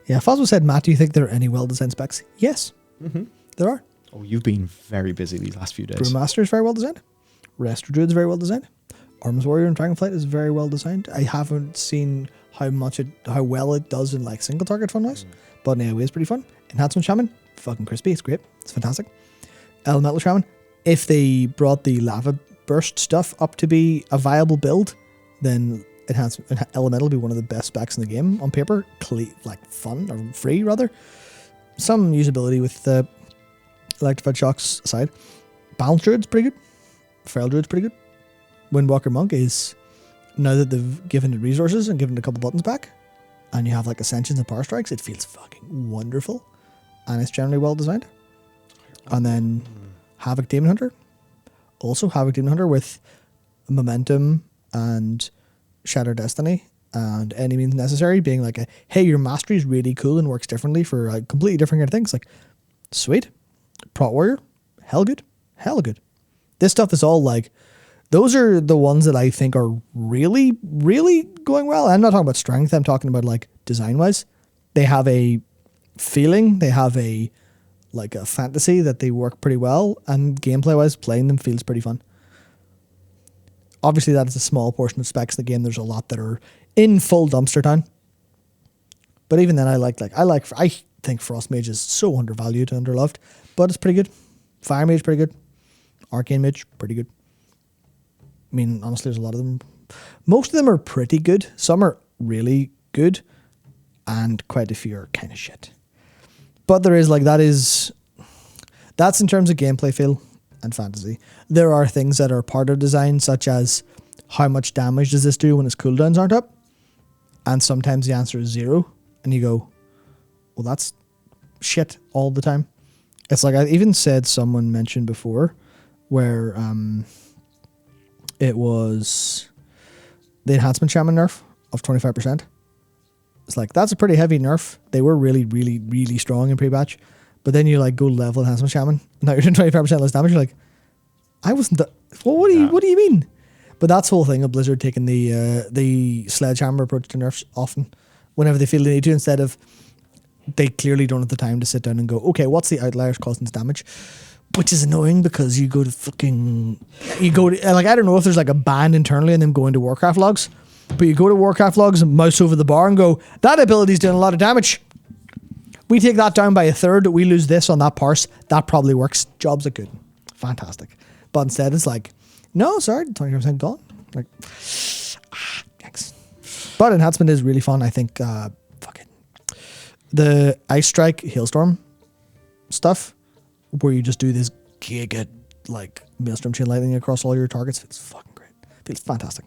Yeah, Fosmo said, Matt, do you think there are any well-designed specs? Yes, there are. Oh, you've been very busy these last few days. Brewmaster is very well designed. Rester Druid is very well designed. Arms Warrior and Dragonflight is very well designed. I haven't seen how well it does in like single target fun wise, but in AoE is pretty fun. Enhancement Shaman, fucking crispy. It's great. It's fantastic. Elemental Shaman, if they brought the lava burst stuff up to be a viable build, then Elemental will be one of the best specs in the game on paper. Like fun or free rather. Some usability with the electrified shocks aside. Balance Druid's pretty good. Feral Druid's pretty good. Windwalker Monk is, now that they've given it resources and given it a couple buttons back, and you have like Ascensions and Power Strikes, it feels fucking wonderful. And it's generally well designed. And then Havoc Demon Hunter. Also Havoc Demon Hunter with Momentum and Shatter Destiny and Any Means Necessary being like hey, your mastery is really cool and works differently for completely different kind of things. Like, sweet. Prot Warrior, hell good. This stuff is all like, those are the ones that I think are really, really going well. I'm not talking about strength. I'm talking about like design wise. They have a feeling. They have a fantasy that they work pretty well, and gameplay wise, playing them feels pretty fun. Obviously, that is a small portion of specs in the game. There's a lot that are in full dumpster time. But even then, I think Frost Mage is so undervalued and underloved, but it's pretty good. Fire Mage, pretty good. Arcane Mage, pretty good. I mean, honestly, there's a lot of them. Most of them are pretty good. Some are really good, and quite a few are kind of shit. But there is that's in terms of gameplay feel and fantasy. There are things that are part of design, such as how much damage does this do when its cooldowns aren't up? And sometimes the answer is 0, and you go, well, that's shit all the time. It's like I even said, someone mentioned before where it was the Enhancement Shaman nerf of 25%. It's like, that's a pretty heavy nerf. They were really, really, really strong in pre-batch. But then you like go level Enhancement Shaman. Now you're doing 25% less damage. You're like, I wasn't what do you mean? But that's the whole thing of Blizzard taking the sledgehammer approach to nerfs often whenever they feel they need to, instead of they clearly don't have the time to sit down and go, okay, what's the outliers causing this damage? Which is annoying because I don't know if there's like a band internally and them going to Warcraft logs, but you go to Warcraft logs and mouse over the bar and go, that ability's doing a lot of damage. We take that down by 1/3, we lose this on that parse. That probably works. Jobs are good. Fantastic. But instead it's like, no, sorry, 20% gone. Like, thanks. But Enhancement is really fun. I think the Ice Strike Hailstorm stuff, where you just do this giga like Maelstrom Chain Lightning across all your targets, it's fucking great. Feels fantastic.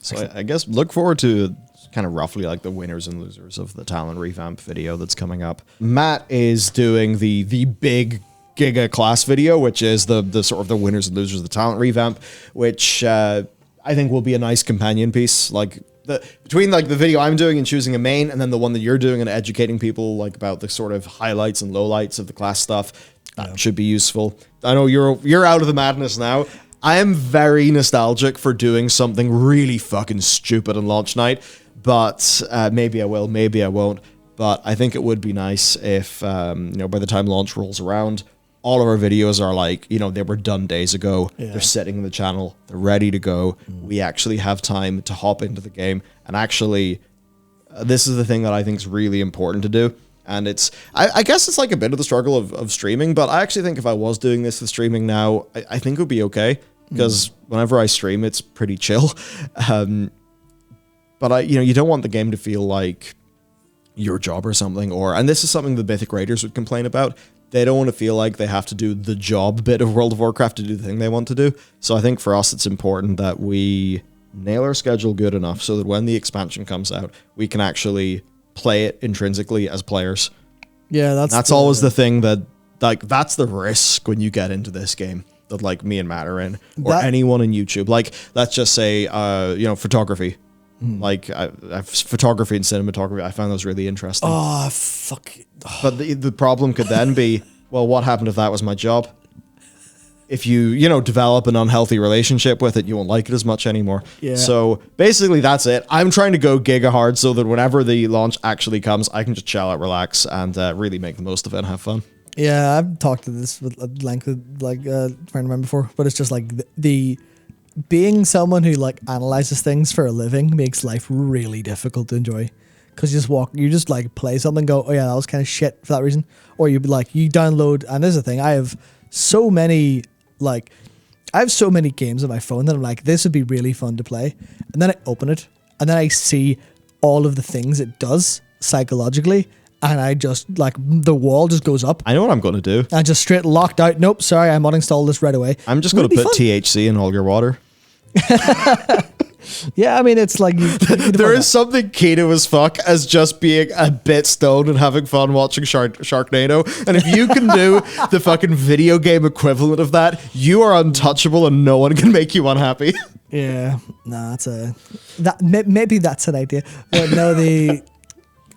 So I guess look forward to kind of roughly like the winners and losers of the Talon revamp video that's coming up. Matt is doing the big Giga class video, which is the sort of the winners and losers of the Talent revamp, which I think will be a nice companion piece. Like between like the video I'm doing and choosing a main, and then the one that you're doing and educating people like about the sort of highlights and lowlights of the class stuff, that should be useful. I know you're out of the madness now. I am very nostalgic for doing something really fucking stupid on launch night, but maybe I will, maybe I won't. But I think it would be nice if by the time launch rolls around, all of our videos are like, they were done days ago. Yeah. They're sitting in the channel. They're ready to go. We actually have time to hop into the game. And actually, this is the thing that I think is really important to do. And I guess it's like a bit of the struggle of streaming, but I actually think if I was doing this with streaming now, I think it would be okay. Because whenever I stream, it's pretty chill. But you don't want the game to feel like your job or something. And this is something the Mythic Raiders would complain about. They don't want to feel like they have to do the job bit of World of Warcraft to do the thing they want to do. So I think for us, it's important that we nail our schedule good enough so that when the expansion comes out, we can actually play it intrinsically as players. Yeah, that's always the thing that, like, that's the risk when you get into this game that, like, me and Matt are in, or anyone in YouTube. Like, let's just say, photography. Like, photography and cinematography, I found those really interesting. Oh, fuck. But the problem could then be, well, what happened if that was my job? if you develop an unhealthy relationship with it, you won't like it as much anymore. Yeah. So basically that's it. I'm trying to go giga hard so that whenever the launch actually comes, I can just chill out, relax, and really make the most of it and have fun. Yeah, I've talked to this with length with like a friend of mine before, but it's just like the being someone who like analyzes things for a living makes life really difficult to enjoy. Because you just like play something, go, oh yeah, that was kind of shit for that reason, or you download. And there's the thing, I have so many games on my phone that I'm like, this would be really fun to play, and then I open it, and then I see all of the things it does psychologically, and I just like the wall just goes up. I know what I'm going to do. I just straight locked out. Nope, sorry, I'm uninstall this right away. I'm just going to put THC in all your water. Yeah, I mean, it's like there is something keto as fuck as just being a bit stoned and having fun watching Sharknado. And if you can do the fucking video game equivalent of that, you are untouchable and no one can make you unhappy. Yeah, no, maybe that's an idea. But no,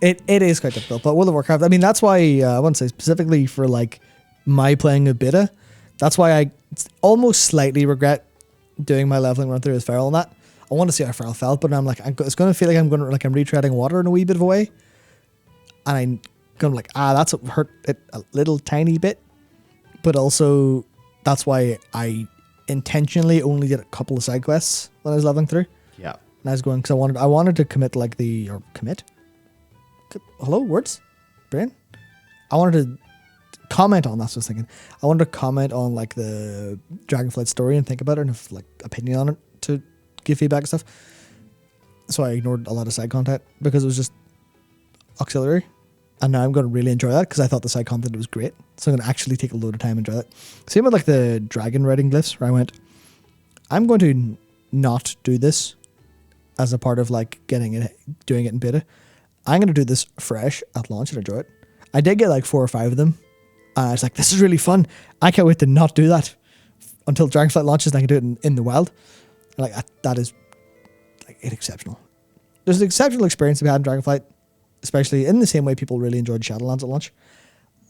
it is quite difficult. But World of Warcraft, I mean, that's why I want to say specifically for like my playing a beta, that's why I almost slightly regret doing my leveling run through as Feral and that. I want to see how Feral felt, but I'm like, it's going to feel like I'm retreading water in a wee bit of a way, and I'm going to like, that's hurt it a little tiny bit, but also that's why I intentionally only did a couple of side quests when I was leveling through. Yeah, and I was going because I wanted to commit hello words, brain. I wanted to comment on, that's what I was thinking. I wanted to comment on like the Dragonflight story and think about it and have like opinion on it to give feedback and stuff. So I ignored a lot of side content because it was just auxiliary, and now I'm going to really enjoy that because I thought the side content was great. So I'm going to actually take a load of time and enjoy that. Same with like the dragon riding glyphs, where I went, I'm going to not do this as a part of like doing it in beta. I'm going to do this fresh at launch and enjoy it. I did get like 4 or 5 of them. I was like, this is really fun. I can't wait to not do that until Dragonflight launches and I can do it in the wild. Like, that is like exceptional. There's an exceptional experience to be had in Dragonflight, especially in the same way people really enjoyed Shadowlands at launch.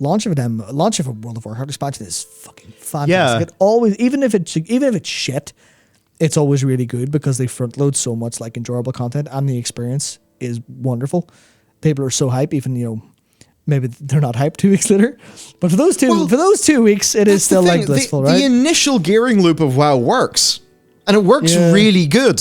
Launch of a World of Warcraft expansion is fucking fantastic. Yeah. It always, even if it's shit, it's always really good because they front load so much like enjoyable content, and the experience is wonderful. People are so hyped, even maybe they're not hyped 2 weeks later, but for those 2 weeks, it is still like blissful, right? The initial gearing loop of WoW works. And it works really good.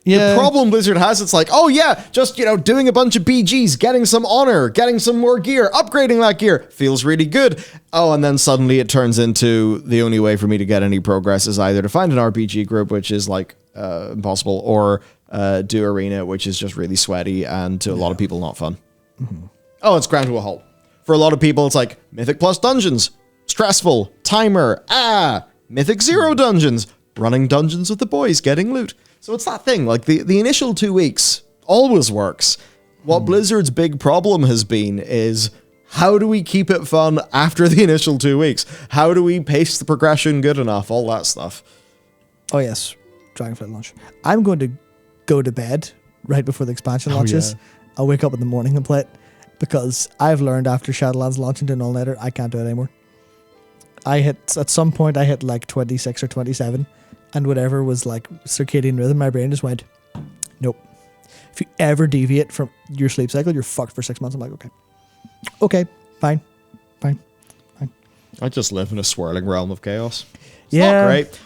Yeah. The problem Blizzard has, it's like, oh yeah, just, doing a bunch of BGs, getting some honor, getting some more gear, upgrading that gear, feels really good. Oh, and then suddenly it turns into the only way for me to get any progress is either to find an RPG group, which is like impossible, or do arena, which is just really sweaty and to a lot of people not fun. Mm-hmm. Oh, it's ground to a halt. For a lot of people, it's like Mythic Plus dungeons, stressful, timer, Mythic Zero dungeons, running dungeons with the boys, getting loot. So it's that thing, like the initial 2 weeks always works. What Blizzard's big problem has been is, how do we keep it fun after the initial 2 weeks? How do we pace the progression good enough? All that stuff. Oh yes, Dragonflight launch. I'm going to go to bed right before the expansion launches. Yeah. I'll wake up in the morning and play it, because I've learned after Shadowlands launching to an all-nighter, I can't do it anymore. At some point I hit like 26 or 27, and whatever was like circadian rhythm, my brain just went, nope. If you ever deviate from your sleep cycle, you're fucked for 6 months. I'm like, okay, fine. I just live in a swirling realm of chaos. It's not great.